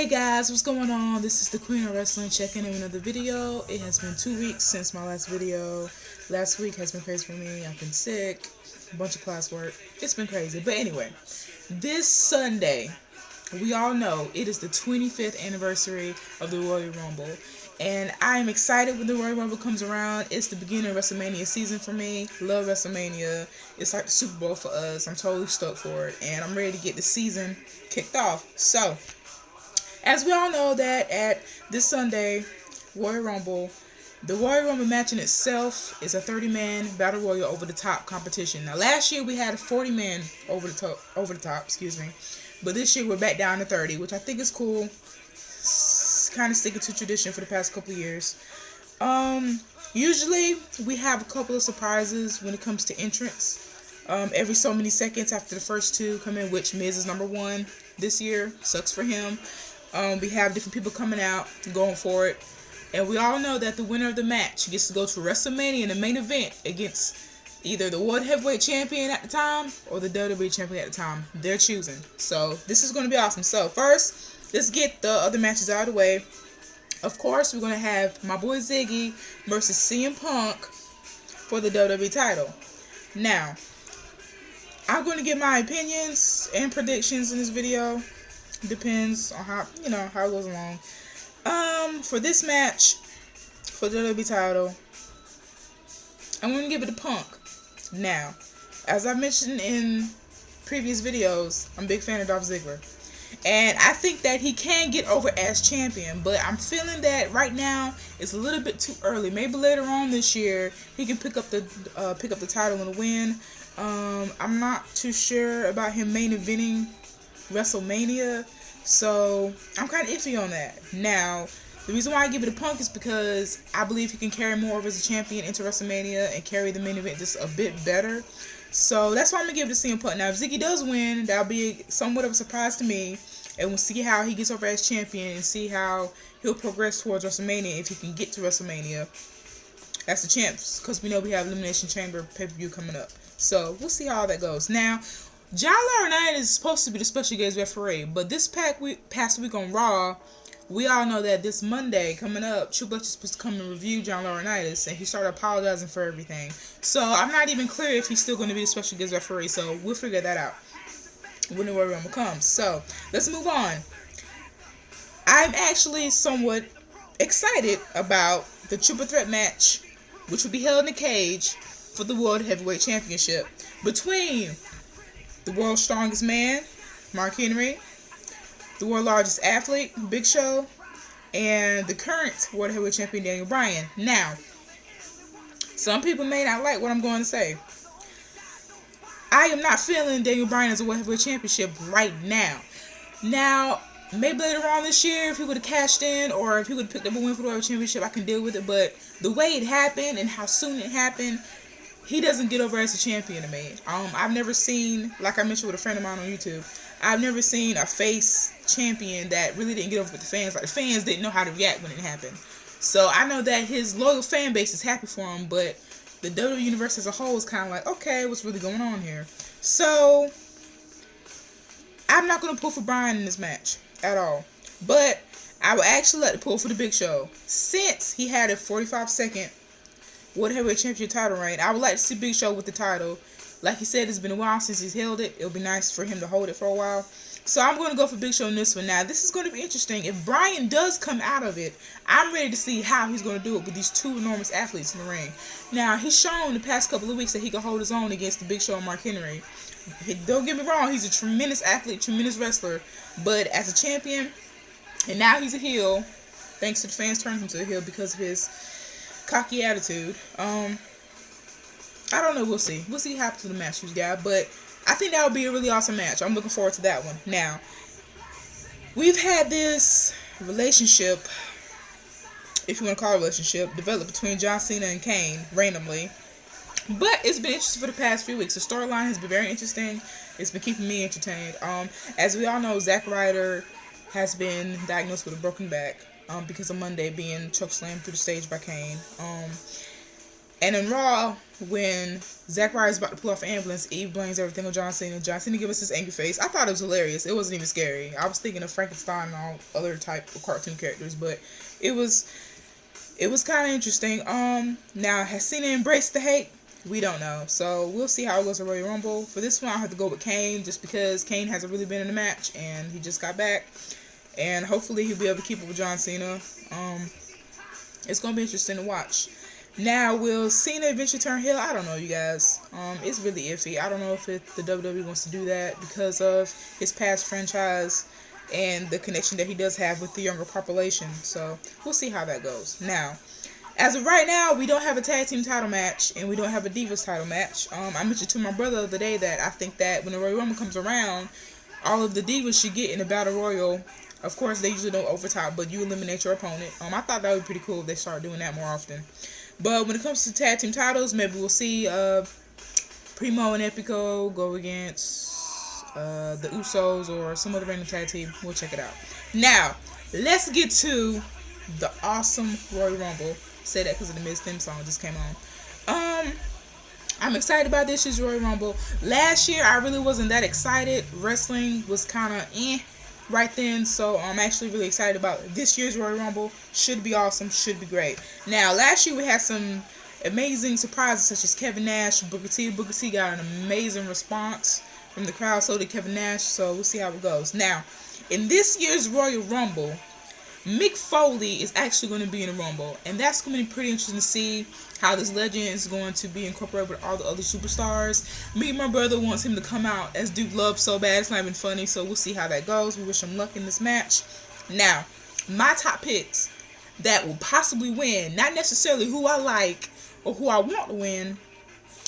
Hey guys, what's going on? This is the Queen of Wrestling checking in with another video. It has been 2 weeks since my last video. Last week has been crazy for me. I've been sick, a bunch of classwork. It's been crazy. But anyway, this Sunday, we all know it is the 25th anniversary of the Royal Rumble. And I am excited when the Royal Rumble comes around. It's the beginning of WrestleMania season for me. Love WrestleMania. It's like the Super Bowl for us. I'm totally stoked for it. And I'm ready to get the season kicked off. So, as we all know that at this Sunday, Royal Rumble, the Royal Rumble match in itself is a 30-man Battle Royal over the top competition. Now, last year we had a 40-man over the top, but this year we're back down to 30, which I think is cool. Kind of sticking to tradition for the past couple of years. Usually we have a couple of surprises when it comes to entrance. Every so many seconds after the first two come in, which Miz is number one this year. Sucks for him. We have different people coming out, going for it. And we all know that the winner of the match gets to go to WrestleMania in the main event against either the World Heavyweight Champion at the time or the WWE Champion at the time. They're choosing. So this is going to be awesome. So first, let's get the other matches out of the way. Of course, we're going to have my boy Ziggy versus CM Punk for the WWE title. Now, I'm going to give my opinions and predictions in this video. Depends on how it goes along. For this match, for the WWE title, I'm going to give it to Punk. Now, as I mentioned in previous videos, I'm a big fan of Dolph Ziggler. And I think that he can get over as champion, but I'm feeling that right now it's a little bit too early. Maybe later on this year he can pick up the title and win. I'm not too sure about him main eventing WrestleMania, so I'm kind of iffy on that. Now, the reason why I give it a Punk is because I believe he can carry more over as a champion into WrestleMania and carry the main event just a bit better. So that's why I'm going to give it to CM Punk. Now, if Ziggy does win, that'll be somewhat of a surprise to me. And we'll see how he gets over as champion and see how he'll progress towards WrestleMania if he can get to WrestleMania as the champs. Because we know we have Elimination Chamber pay-per-view coming up. So we'll see how all that goes. Now, John Laurinaitis is supposed to be the special guest referee. But this past week on Raw, we all know that this Monday coming up, Triple H is supposed to come and review John Laurinaitis, and he started apologizing for everything. So I'm not even clear if he's still going to be the special guest referee, so we'll figure that out when the Royal Rumble comes. So let's move on. I'm actually somewhat excited about the triple threat match, which will be held in a cage for the World Heavyweight Championship between the world's strongest man, Mark Henry, the world's largest athlete, Big Show, and the current World Heavyweight Champion, Daniel Bryan. Now, some people may not like what I'm going to say. I am not feeling Daniel Bryan as a World Heavyweight Championship right now. Now, maybe later on this year, if he would have cashed in or if he would have picked up a win for the World Championship, I can deal with it. But the way it happened and how soon it happened, he doesn't get over as a champion to me. I've never seen, like I mentioned with a friend of mine on YouTube, I've never seen a face champion that really didn't get over with the fans. Like, the fans didn't know how to react when it happened. So I know that his loyal fan base is happy for him, but the WWE universe as a whole is kind of like, okay, what's really going on here? So I'm not going to pull for Bryan in this match at all. But I would actually like to pull for the Big Show. Since he had a 45-second World Heavyweight Championship title reign, I would like to see Big Show with the title. Like he said, it's been a while since he's held it. It'll be nice for him to hold it for a while. So I'm going to go for Big Show in this one. Now, this is going to be interesting. If Bryan does come out of it, I'm ready to see how he's going to do it with these two enormous athletes in the ring. Now, he's shown the past couple of weeks that he can hold his own against the Big Show and Mark Henry. Don't get me wrong, he's a tremendous athlete, tremendous wrestler. But as a champion, and now he's a heel, thanks to the fans turning him to a heel because of his cocky attitude. I don't know. We'll see. We'll see what happens to the match, guys. But I think that would be a really awesome match. I'm looking forward to that one. Now, we've had this relationship, if you want to call it a relationship, developed between John Cena and Kane randomly. But it's been interesting for the past few weeks. The storyline has been very interesting. It's been keeping me entertained. As we all know, Zack Ryder has been diagnosed with a broken back because of Monday being chokeslammed through the stage by Kane. And in Raw, when Zack Ryder's about to pull off an ambulance, Eve blames everything on John Cena. John Cena gives us his angry face. I thought it was hilarious. It wasn't even scary. I was thinking of Frankenstein and all other type of cartoon characters, but it was kind of interesting. Now, has Cena embraced the hate? We don't know. So we'll see how it goes at Royal Rumble. For this one, I'll have to go with Kane, just because Kane hasn't really been in the match and he just got back. And hopefully he'll be able to keep up with John Cena. It's going to be interesting to watch. Now, will Cena eventually turn heel? I don't know, you guys. It's really iffy. I don't know if the WWE wants to do that because of his past franchise and the connection that he does have with the younger population. So we'll see how that goes. Now, as of right now, we don't have a tag team title match and we don't have a Divas title match. I mentioned to my brother the other day that I think that when the Royal Rumble comes around, all of the Divas should get in a Battle Royal. Of course, they usually don't overtop, but you eliminate your opponent. I thought that would be pretty cool if they start doing that more often. But when it comes to tag team titles, maybe we'll see Primo and Epico go against the Usos or some other random tag team. We'll check it out. Now, let's get to the awesome Royal Rumble. Say that because of the Miz theme song just came on. I'm excited about this year's Royal Rumble. Last year, I really wasn't that excited. Wrestling was kind of right then, so I'm actually really excited about this year's Royal Rumble. Should be awesome, should be great. Now, last year we had some amazing surprises such as Kevin Nash, Booker T. Booker T got an amazing response from the crowd, so did Kevin Nash, so we'll see how it goes. Now, in this year's Royal Rumble, Mick Foley is actually going to be in the Rumble, and that's going to be pretty interesting to see how this legend is going to be incorporated with all the other superstars. Me and my brother wants him to come out as Duke Love so bad, it's not even funny, so we'll see how that goes. We wish him luck in this match. Now, my top picks that will possibly win, not necessarily who I like or who I want to win,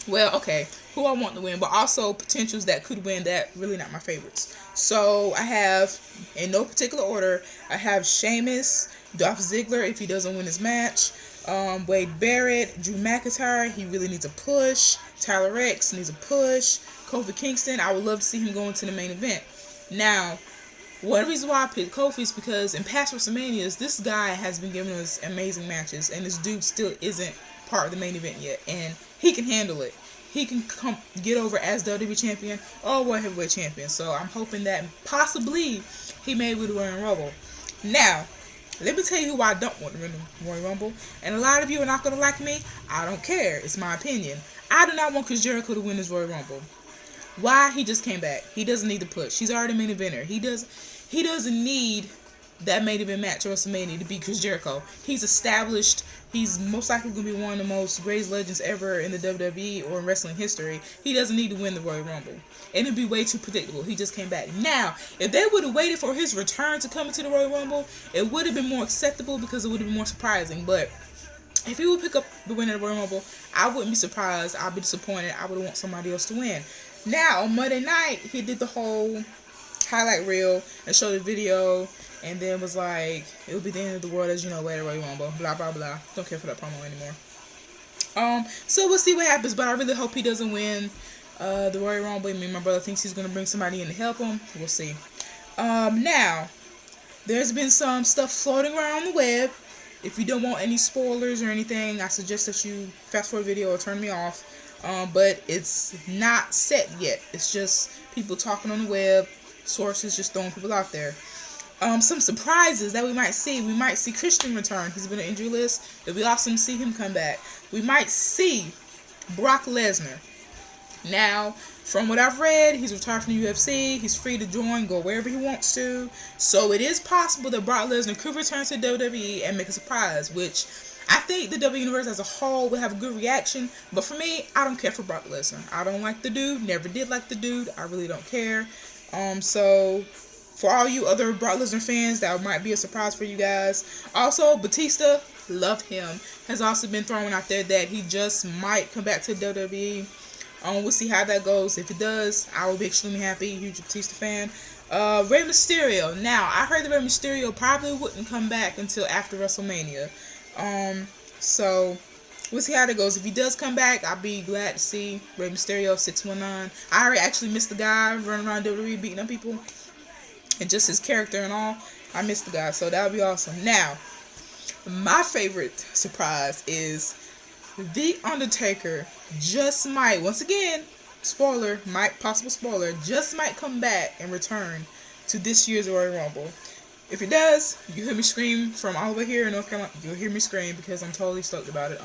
well, okay, who I want to win, but also potentials that could win that really not my favorites. So I have, in no particular order, I have Sheamus, Dolph Ziggler if he doesn't win his match, Wade Barrett, Drew McIntyre, he really needs a push, Tyler X needs a push, Kofi Kingston, I would love to see him go into the main event. Now, one reason why I picked Kofi is because in past WrestleManias, this guy has been giving us amazing matches, and this dude still isn't part of the main event yet, and he can handle it. He can come get over as WWE champion or World Heavyweight champion. So I'm hoping that possibly he may win the Royal Rumble. Now, let me tell you who I don't want to win the Royal Rumble. And a lot of you are not going to like me. I don't care. It's my opinion. I do not want Chris Jericho to win this Royal Rumble. Why? He just came back. He doesn't need the push. He's already main eventer. He doesn't need that main event match at WrestleMania to be Chris Jericho. He's established. He's most likely going to be one of the most greatest legends ever in the WWE or in wrestling history. He doesn't need to win the Royal Rumble. And it'd be way too predictable. He just came back. Now, if they would have waited for his return to come into the Royal Rumble, it would have been more acceptable because it would have been more surprising. But if he would pick up the winner of the Royal Rumble, I wouldn't be surprised. I'd be disappointed. I would want somebody else to win. Now, on Monday night, he did the whole highlight reel and showed the video. And then was like, it will be the end of the world as you know, way to Royal Rumble, blah, blah, blah. Don't care for that promo anymore. So we'll see what happens, but I really hope he doesn't win the Royal Rumble. I mean, my brother thinks he's going to bring somebody in to help him. We'll see. Now, there's been some stuff floating around the web. If you don't want any spoilers or anything, I suggest that you fast forward the video or turn me off. But it's not set yet. It's just people talking on the web, sources just throwing people out there. Some surprises that we might see. We might see Christian return. He's been on injury list. It'll be awesome to see him come back. We might see Brock Lesnar. Now, from what I've read, he's retired from the UFC. He's free to join, go wherever he wants to. So it is possible that Brock Lesnar could return to WWE and make a surprise, which I think the WWE Universe as a whole will have a good reaction. But for me, I don't care for Brock Lesnar. I don't like the dude. Never did like the dude. I really don't care. So for all you other Brock Lesnar fans, that might be a surprise for you guys. Also, Batista, love him, has also been thrown out there that he just might come back to WWE. We'll see how that goes. If it does, I will be extremely happy. Huge Batista fan. Rey Mysterio. Now, I heard that Rey Mysterio probably wouldn't come back until after WrestleMania. So we'll see how that goes. If he does come back, I'll be glad to see Rey Mysterio 619. I already actually missed the guy running around WWE beating up people. And just his character and all, I missed the guy, so that would be awesome. Now, my favorite surprise is The Undertaker just might, once again, spoiler, possible spoiler, just might come back and return to this year's Royal Rumble. If it does, you hear me scream from all the way here in North Carolina. You'll hear me scream because I'm totally stoked about it.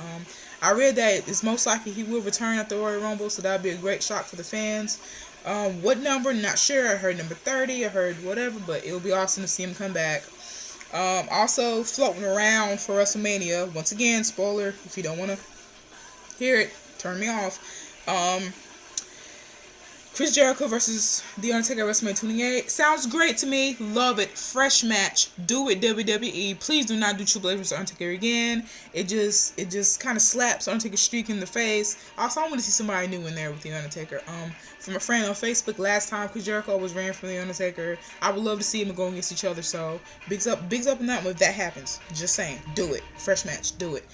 I read that it's most likely he will return at the Royal Rumble, so that'd be a great shock for the fans. What number? Not sure. I heard number 30. I heard whatever, but it'll be awesome to see him come back. Also floating around for WrestleMania. Once again, spoiler. If you don't want to hear it, turn me off. Chris Jericho versus The Undertaker at WrestleMania 28. Sounds great to me. Love it. Fresh match. Do it, WWE. Please do not do Triple H versus Undertaker again. It just kind of slaps Undertaker's streak in the face. Also, I want to see somebody new in there with The Undertaker. From a friend on Facebook, last time Chris Jericho was ran from The Undertaker, I would love to see them go against each other. So, bigs up in that one if that happens. Just saying. Do it. Fresh match. Do it.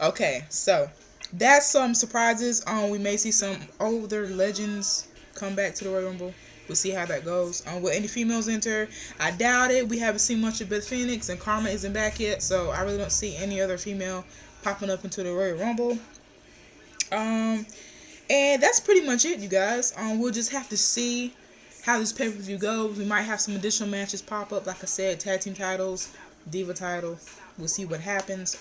Okay, so that's some surprises. We may see some older legends come back to the Royal Rumble. We'll see how that goes. Will any females enter? I doubt it. We haven't seen much of Beth Phoenix, and Karma isn't back yet, so I really don't see any other female popping up into the Royal Rumble. And that's pretty much it, you guys. We'll just have to see how this pay-per-view goes. We might have some additional matches pop up, like I said, tag team titles, Diva title. We'll see what happens.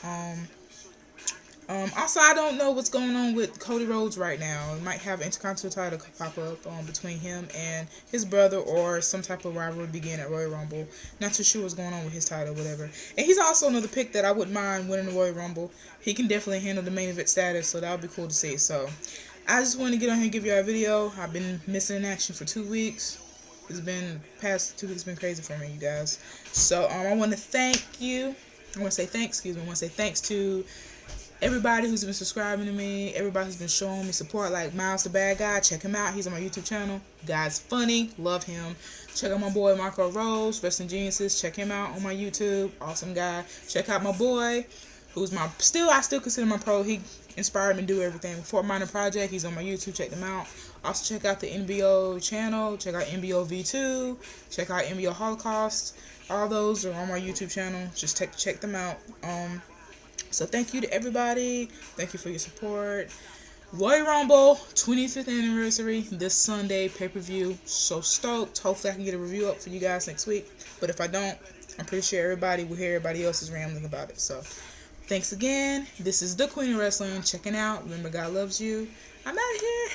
Also, I don't know what's going on with Cody Rhodes right now. We might have an Intercontinental title pop up between him and his brother, or some type of rivalry begin at Royal Rumble. Not too sure what's going on with his title, whatever. And he's also another pick that I wouldn't mind winning the Royal Rumble. He can definitely handle the main event status, so that would be cool to see. So, I just want to get on here and give you a video. I've been missing in action for 2 weeks. It's been, past 2 weeks been crazy for me, you guys. So, I want to thank you. I want to say thanks, I want to say thanks to everybody who's been subscribing to me, everybody who's been showing me support, like Miles the Bad Guy. Check him out. He's on my YouTube channel. Guy's funny. Love him. Check out my boy Marco Rose, Wrestling Geniuses. Check him out on my YouTube. Awesome guy. Check out my boy, who's I still consider my pro. He inspired me to do everything. Fort Minor Project. He's on my YouTube. Check them out. Also check out the NBO channel. Check out NBO V2. Check out NBO Holocaust. All those are on my YouTube channel. Just check them out. So thank you to everybody. Thank you for your support. Royal Rumble 25th anniversary this Sunday, pay-per-view. So stoked. Hopefully I can get a review up for you guys next week. But if I don't, I'm pretty sure everybody will hear everybody else's rambling about it. So thanks again. This is the Queen of Wrestling checking out. Remember, God loves you. I'm out of here.